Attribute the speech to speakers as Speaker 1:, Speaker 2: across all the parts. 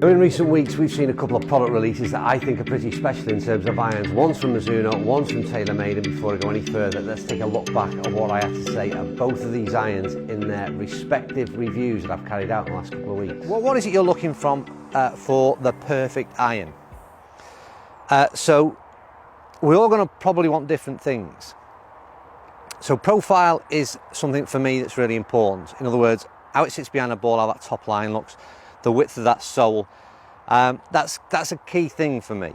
Speaker 1: In recent weeks we've seen a couple of product releases that I think are pretty special in terms of irons. One's from Mizuno, one's from TaylorMade, and before I go any further, let's take a look back at what I had to say of both of these irons in their respective reviews that I've carried out in the last couple of weeks.
Speaker 2: Well, what is it you're looking for the perfect iron? So we're all going to probably want different things. So profile is something for me that's really important. In other words, how it sits behind the ball, how that top line looks, the width of that sole, that's a key thing for me.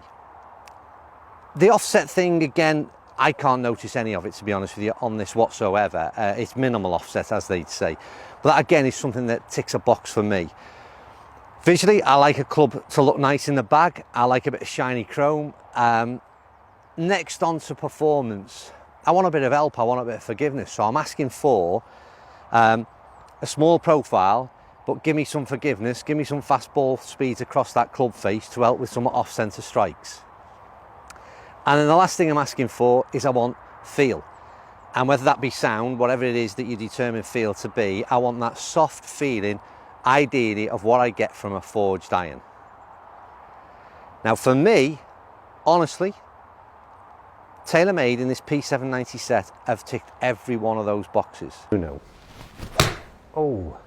Speaker 2: The offset thing, again, I can't notice any of it, to be honest with you, on this whatsoever. It's minimal offset, as they'd say. But that, again, is something that ticks a box for me. Visually, I like a club to look nice in the bag. I like a bit of shiny chrome. Next on to performance, I want a bit of help, I want a bit of forgiveness. So I'm asking for a small profile, but give me some forgiveness, give me some fast ball speeds across that club face to help with some off-centre strikes. And then the last thing I'm asking for is I want feel. And whether that be sound, whatever it is that you determine feel to be, I want that soft feeling, ideally, of what I get from a forged iron. Now for me, honestly, TaylorMade in this P790 set have ticked every one of those boxes.
Speaker 1: Who knows? Oh.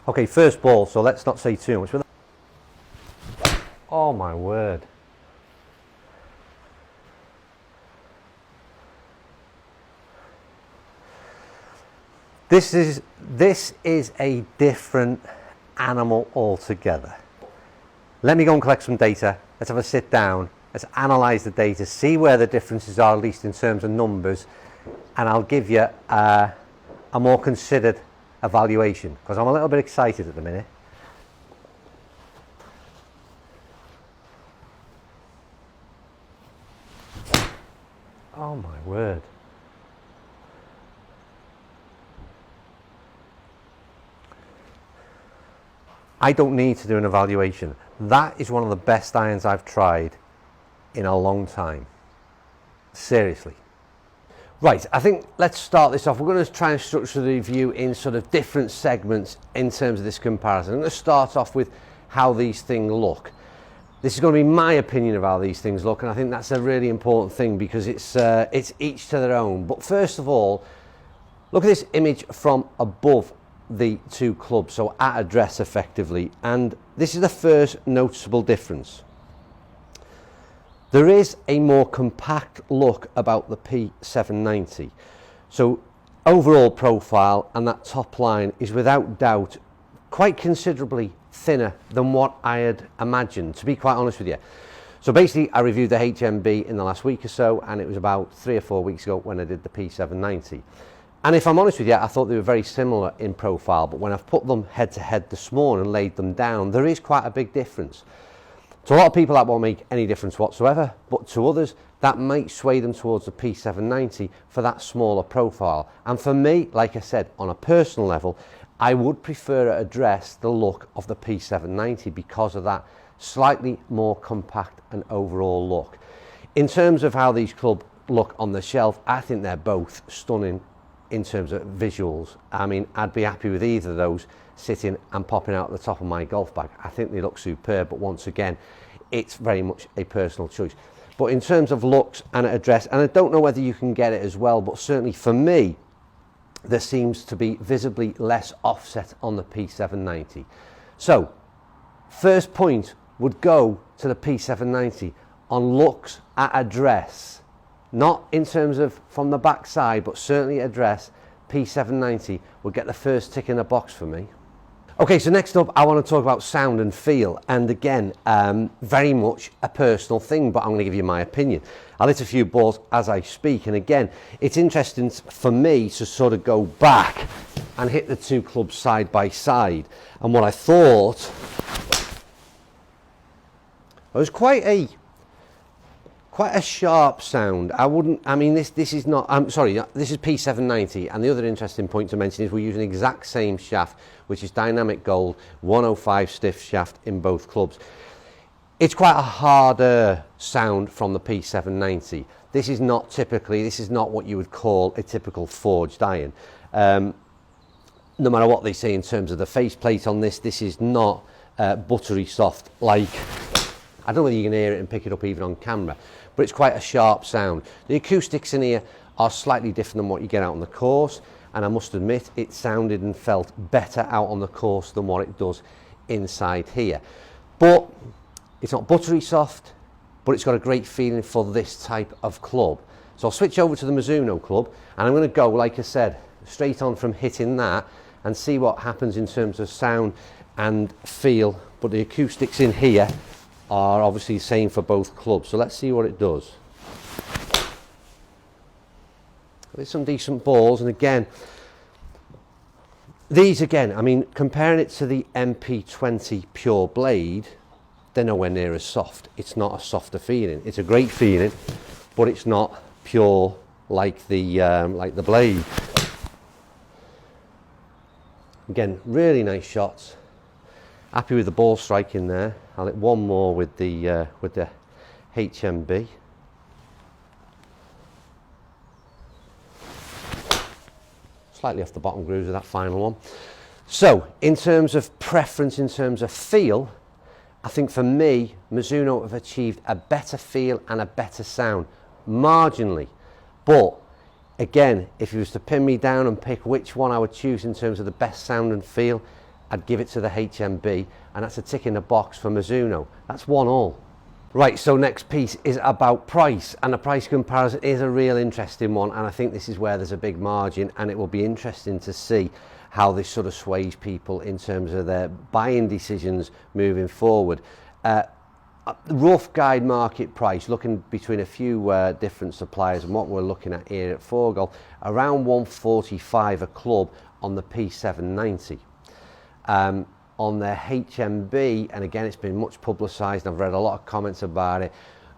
Speaker 1: Okay, first ball, so let's not say too much. Oh my word. This is a different animal altogether. Let me go and collect some data. Let's have a sit down. Let's analyse the data, see where the differences are, at least in terms of numbers, and I'll give you a more considered evaluation, because I'm a little bit excited at the minute. Oh my word. I don't need to do an evaluation. That is one of the best irons I've tried in a long time. Seriously. Right, I think let's start this off. We're going to try and structure the review in sort of different segments in terms of this comparison. I'm going to start off with how these things look. This is going to be my opinion of how these things look, and I think that's a really important thing because it's each to their own. But first of all, look at this image from above the two clubs, so at address effectively, and this is the first noticeable difference. There is a more compact look about the P790. So overall profile and that top line is without doubt quite considerably thinner than what I had imagined, to be quite honest with you. So basically I reviewed the HMB in the last week or so, and it was about 3 or 4 weeks ago when I did the P790. And if I'm honest with you, I thought they were very similar in profile, but when I've put them head to head this morning and laid them down, there is quite a big difference. To a lot of people that won't make any difference whatsoever, but to others that might sway them towards the P790 for that smaller profile. And for me, like I said, on a personal level, I would prefer at address the look of the P790 because of that slightly more compact and overall look. In terms of how these clubs look on the shelf, I think they're both stunning in terms of visuals. I mean, I'd be happy with either of those sitting and popping out the top of my golf bag. I think they look superb, but once again, it's very much a personal choice. But in terms of looks and address, and I don't know whether you can get it as well, but certainly for me, there seems to be visibly less offset on the P790. So, first point would go to the P790 on looks at address. Not in terms of from the back side, but certainly address. P790 will get the first tick in the box for me. Okay, so next up I want to talk about sound and feel, and again, very much a personal thing, but I'm going to give you my opinion. I'll hit a few balls as I speak, and again, it's interesting for me to sort of go back and hit the two clubs side by side, and what I thought was quite a sharp sound. This is not, this is P790, and the other interesting point to mention is we're using the exact same shaft, which is Dynamic Gold 105 stiff shaft in both clubs. It's quite a harder sound from the P790. This is not what you would call a typical forged iron. no matter what they say in terms of the faceplate on this, this is not buttery soft like, I don't know whether you can hear it and pick it up even on camera, but it's quite a sharp sound. The acoustics in here are slightly different than what you get out on the course, and I must admit it sounded and felt better out on the course than what it does inside here. But it's not buttery soft, but it's got a great feeling for this type of club. So I'll switch over to the Mizuno club, and I'm going to go, like I said, straight on from hitting that and see what happens in terms of sound and feel. But the acoustics in here are obviously the same for both clubs, so let's see what it does. There's some decent balls, and again, these again, I mean, comparing it to the MP20 Pure Blade, they're nowhere near as soft. It's not a softer feeling. It's a great feeling, but it's not pure like the Blade. Again, really nice shots. Happy with the ball strike in there. I'll hit one more with the HMB. Slightly off the bottom grooves with that final one. So, in terms of preference, in terms of feel, I think for me, Mizuno have achieved a better feel and a better sound, marginally. But again, if you was to pin me down and pick which one I would choose in terms of the best sound and feel, I'd give it to the HMB, and that's a tick in the box for Mizuno. That's 1-1. Right, so next piece is about price, and the price comparison is a real interesting one, and I think this is where there's a big margin, and it will be interesting to see how this sort of sways people in terms of their buying decisions moving forward. Rough guide market price, looking between a few different suppliers, and what we're looking at here at 4Golf, around 145 a club on the P790. On their HMB, and again, it's been much publicised, I've read a lot of comments about it,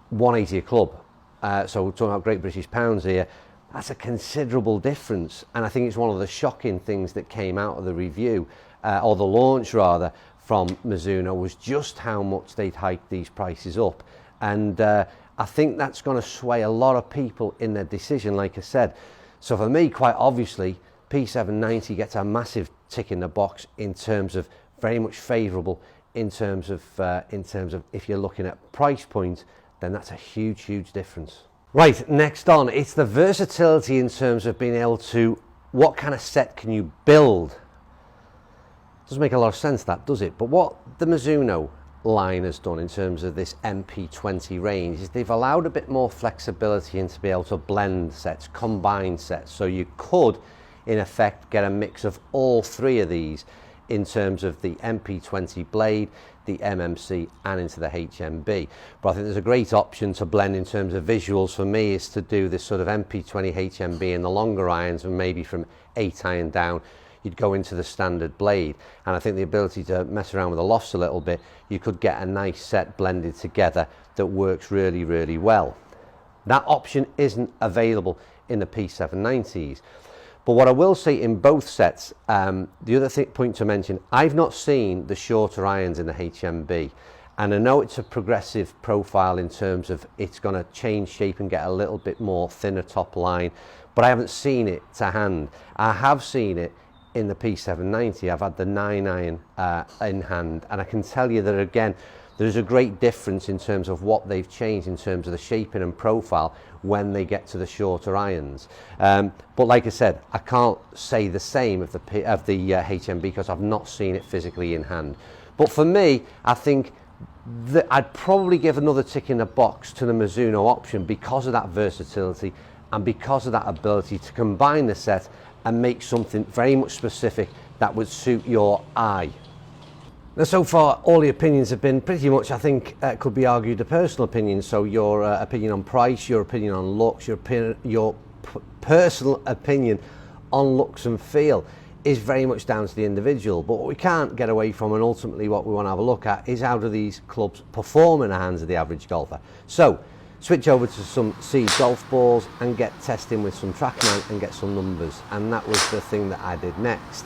Speaker 1: 180 a club. So we're talking about Great British Pounds here. That's a considerable difference, and I think it's one of the shocking things that came out of the review, or the launch rather, from Mizuno, was just how much they'd hiked these prices up. And I think that's going to sway a lot of people in their decision, like I said. So for me, quite obviously, P790 gets a massive tick in the box in terms of very much favourable in terms of if you're looking at price point, then that's a huge difference. Right, next on, it's the versatility in terms of being able to, what kind of set can you build? Doesn't make a lot of sense, that, does it? But what the Mizuno line has done in terms of this MP20 range is they've allowed a bit more flexibility and to be able to blend sets, combine sets, so you could in effect get a mix of all three of these in terms of the MP20 Blade, the MMC, and into the HMB. But I think there's a great option to blend in terms of visuals for me is to do this sort of MP20 HMB in the longer irons, and maybe from 8 iron down you'd go into the standard Blade. And I think the ability to mess around with the lofts a little bit, you could get a nice set blended together that works really well. That option isn't available in the P790s. But what I will say in both sets, the other point to mention, I've not seen the shorter irons in the HMB, and I know it's a progressive profile in terms of it's going to change shape and get a little bit more thinner top line, but I haven't seen it to hand. I have seen it in the P790. I've had the 9 iron in hand, and I can tell you that again, there's a great difference in terms of what they've changed in terms of the shaping and profile when they get to the shorter irons. But like I said, I can't say the same of the HMB because I've not seen it physically in hand. But for me, I think that I'd probably give another tick in the box to the Mizuno option because of that versatility and because of that ability to combine the set and make something very much specific that would suit your eye. Now, so far, all the opinions have been pretty much, I think, could be argued a personal opinion. So your opinion on price, your opinion on looks, your personal opinion on looks and feel is very much down to the individual. But what we can't get away from, and ultimately what we want to have a look at, is how do these clubs perform in the hands of the average golfer. So switch over to some Seed golf balls and get testing with some TrackMan and get some numbers. And that was the thing that I did next.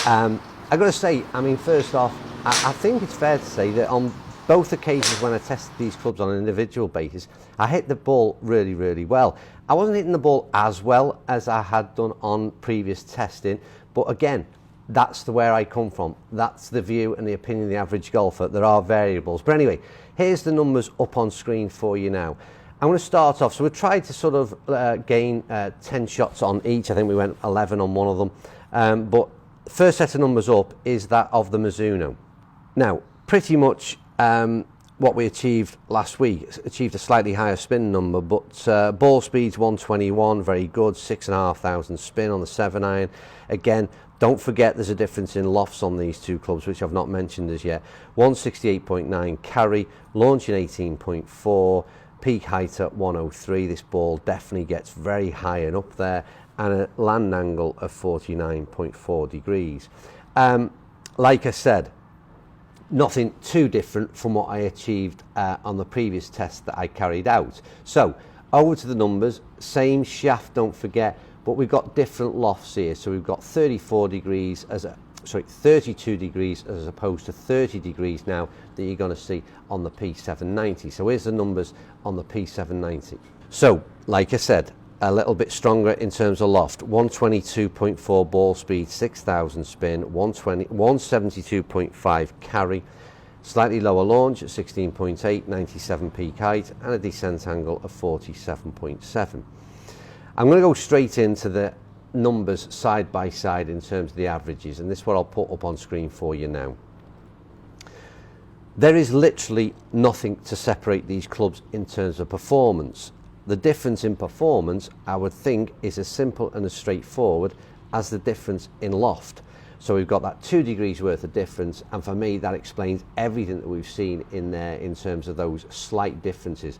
Speaker 1: I've got to say, I mean, first off, I think it's fair to say that on both occasions when I tested these clubs on an individual basis, I hit the ball really well. I wasn't hitting the ball as well as I had done on previous testing, but again, that's where I come from. That's the view and the opinion of the average golfer. There are variables. But anyway, here's the numbers up on screen for you now. I'm going to start off. So we tried to sort of gain 10 shots on each. I think we went 11 on one of them. But the first set of numbers up is that of the Mizuno. Now, pretty much what we achieved last week, achieved a slightly higher spin number, but ball speed's 121, very good, 6,500 spin on the 7-iron. Again, don't forget there's a difference in lofts on these two clubs, which I've not mentioned as yet. 168.9 carry, launching 18.4, peak height at 103. This ball definitely gets very high and up there, and a land angle of 49.4 degrees. Like I said, nothing too different from what I achieved on the previous test that I carried out. So over to the numbers, same shaft, don't forget, but we've got different lofts here. So we've got 32 degrees as opposed to 30 degrees now that you're going to see on the P790. So here's the numbers on the P790. So like I said, a little bit stronger in terms of loft, 122.4 ball speed, 6,000 spin, 172.5 carry, slightly lower launch at 16.8, 97 peak height, and a descent angle of 47.7. I'm going to go straight into the numbers side by side in terms of the averages, and this is what I'll put up on screen for you now. There is literally nothing to separate these clubs in terms of performance. The difference in performance, I would think, is as simple and as straightforward as the difference in loft. So we've got that 2 degrees worth of difference, and for me that explains everything that we've seen in there in terms of those slight differences.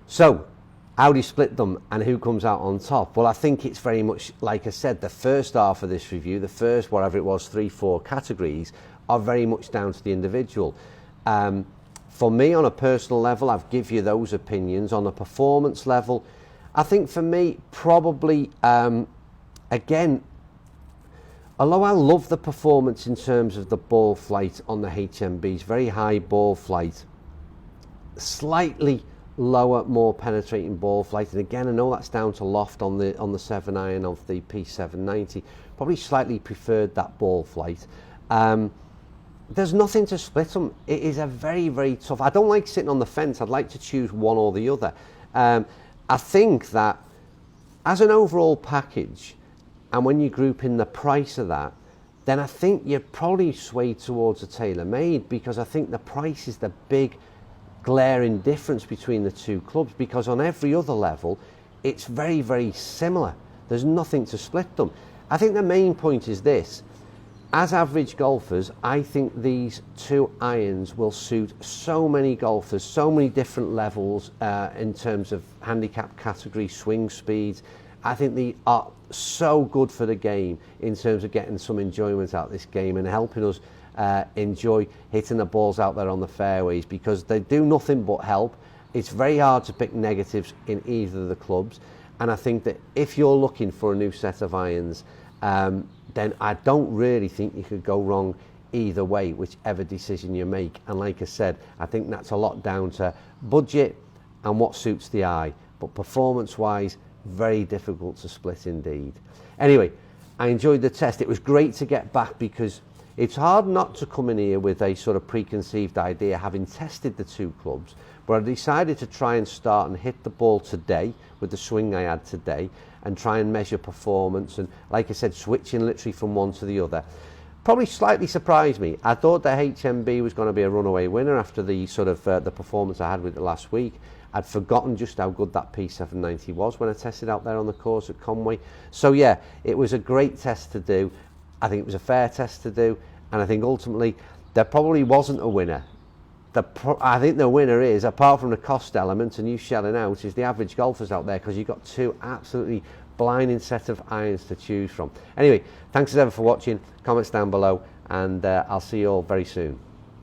Speaker 1: So how do you split them and who comes out on top? Well, I think it's very much like I said, the first half of this review, the first whatever it was, 3-4 categories are very much down to the individual. For me, on a personal level, I've give you those opinions. On a performance level, I think for me, probably, again, although I love the performance in terms of the ball flight on the HMBs, very high ball flight, slightly lower, more penetrating ball flight. And again, I know that's down to loft on the 7-iron of the P790. Probably slightly preferred that ball flight. There's nothing to split them. It is a very, very tough. I don't like sitting on the fence. I'd like to choose one or the other. I think that as an overall package, and when you group in the price of that, then I think you're probably swayed towards a TaylorMade, because I think the price is the big glaring difference between the two clubs, because on every other level, it's very, very similar. There's nothing to split them. I think the main point is this. As average golfers, I think these two irons will suit so many golfers, so many different levels in terms of handicap category, swing speeds. I think they are so good for the game in terms of getting some enjoyment out of this game and helping us enjoy hitting the balls out there on the fairways, because they do nothing but help. It's very hard to pick negatives in either of the clubs, and I think that if you're looking for a new set of irons, then I don't really think you could go wrong either way, whichever decision you make. And like I said, I think that's a lot down to budget and what suits the eye. But performance-wise, very difficult to split indeed. Anyway, I enjoyed the test. It was great to get back, because it's hard not to come in here with a sort of preconceived idea, having tested the two clubs. But I decided to try and start and hit the ball today with the swing I had today, and try and measure performance, and like I said, switching literally from one to the other. Probably slightly surprised me. I thought the HMB was going to be a runaway winner after the sort of the performance I had with it last week. I'd forgotten just how good that P790 was when I tested out there on the course at Conway. So yeah, it was a great test to do. I think it was a fair test to do, and I think ultimately there probably wasn't a winner. I think the winner is, apart from the cost element and you shelling out, is the average golfers out there, because you've got two absolutely blinding set of irons to choose from. Anyway, thanks as ever for watching. Comments down below, and I'll see you all very soon.